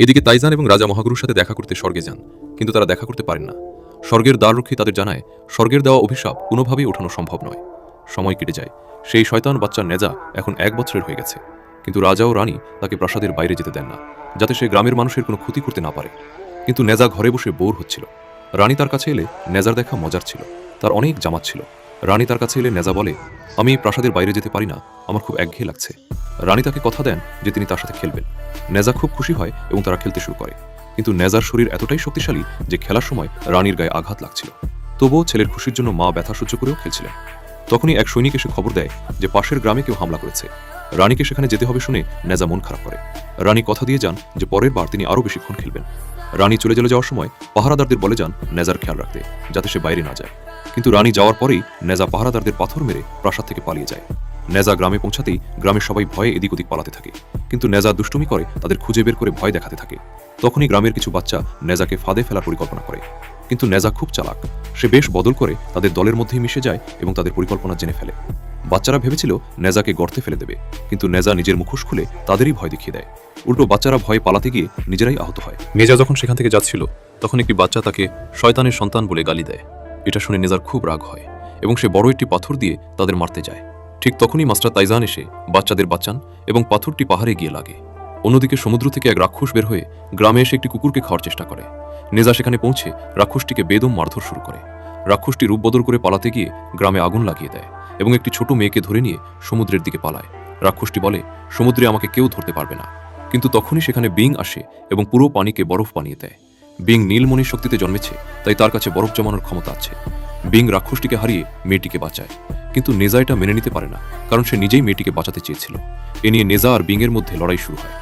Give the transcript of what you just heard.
এদিকে তাইজান এবং রাজা মহাগুরুর সাথে দেখা করতে স্বর্গে যান, কিন্তু তারা দেখা করতে পারেন না। স্বর্গের দ্বাররক্ষী তাদের জানায় স্বর্গের দেওয়া অভিশাপ কোনোভাবেই ওঠানো সম্ভব নয়। সময় কেটে যায়। সেই শয়তান বাচ্চা নেজা এখন 1 বছরের হয়ে গেছে, কিন্তু রাজা ও রানী তাকে প্রাসাদের বাইরে যেতে দেন না, যাতে সে গ্রামের মানুষের কোনো ক্ষতি করতে না পারে। কিন্তু নেজা ঘরে বসে বোর হচ্ছিল। রানী তার কাছে এলে নেজার দেখা মজার ছিল। তার অনেক জামাত ছিল। রানী তার কাছে এলে নেজা বলে, আমি প্রাসাদের বাইরে যেতে পারি না, আমার খুব একঘেয়ে লাগছে। রানী তাকে কথা দেন যে তিনি তার সাথে খেলবেন। নেজা খুব খুশি হয় এবং তারা খেলতে শুরু করে। কিন্তু নেজার শরীর এতটাই শক্তিশালী যে খেলার সময় রানীর গায়ে আঘাত লাগছিল। তবুও ছেলের খুশির জন্য মা ব্যথা সহ্য করেও খেলছিলেন। তখনই এক সৈনিক এসে খবর দেয় যে পাশের গ্রামে কেউ হামলা করেছে। রানীকে সেখানে যেতে হবে শুনে নেজা মন খারাপ করে। রানী কথা দিয়ে যান যে পরের বার তিনি আরও বেশিক্ষণ খেলবেন। রানী চলে যাওয়ার সময় পাহারাদারদের বলে যান নেজার খেয়াল রাখতে, যাতে সে বাইরে না যায়। কিন্তু রানী যাওয়ার পরেই নেজা পাহারাদারদের পাথর মেরে প্রাসাদ থেকে পালিয়ে যায়। নেজা গ্রামে পৌঁছাতেই গ্রামের সবাই ভয়ে এদিক ওদিক পালাতে থাকে, কিন্তু নেজা দুষ্টুমি করে তাদের খুঁজে বের করে ভয় দেখাতে থাকে। তখনই গ্রামের কিছু বাচ্চা নেজাকে ফাঁদে ফেলার পরিকল্পনা করে, কিন্তু নেজা খুব চালাক। সে বেশ বদল করে তাদের দলের মধ্যেই মিশে যায় এবং তাদের পরিকল্পনা জেনে ফেলে। বাচ্চারা ভেবেছিল নেজাকে গর্তে ফেলে দেবে, কিন্তু নেজা নিজের মুখোশ খুলে তাদেরই ভয় দেখিয়ে দেয়। উল্টো বাচ্চারা ভয়ে পালাতে গিয়ে নিজেরাই আহত হয়। নেজা যখন সেখান থেকে যাচ্ছিল, তখন একটি বাচ্চা তাকে শয়তানের সন্তান বলে গালি দেয়। এটা শুনে নেজার খুব রাগ হয় এবং সে বড় একটি পাথর দিয়ে তাদের মারতে যায়। ঠিক তখনই মাস্টার তাইজান এসে বাচ্চাদের বাঁচান এবং পাথরটি পাহাড়ে গিয়ে লাগে। অন্যদিকে সমুদ্র থেকে এক রাক্ষস বের হয়ে গ্রামে এসে একটি কুকুরকে খাওয়ার চেষ্টা করে। নেজা সেখানে পৌঁছে রাক্ষসটিকে বেদম মারধর শুরু করে। রাক্ষসটি রূপ বদল করে পালাতে গিয়ে গ্রামে আগুন লাগিয়ে দেয় এবং একটি ছোট মেয়েকে ধরে নিয়ে সমুদ্রের দিকে পালায়। রাক্ষসটি বলে, সমুদ্রে আমাকে কেউ ধরতে পারবে না। কিন্তু তখনই সেখানে বিং আসে এবং পুরো পানিকে বরফ বানিয়ে দেয়। বিং নীলমণির শক্তিতে জন্মেছে, তাই তার কাছে বরফ জমানোর ক্ষমতা আছে। বিং রাক্ষসটিকে হারিয়ে মেয়েটিকে বাঁচায়, কিন্তু নেজা এটা মেনে নিতে পারে না, কারণ সে নিজেই মেয়েটিকে বাঁচাতে চেয়েছিল। এ নিয়ে নেজা আর বিং এর মধ্যে লড়াই শুরু হয়।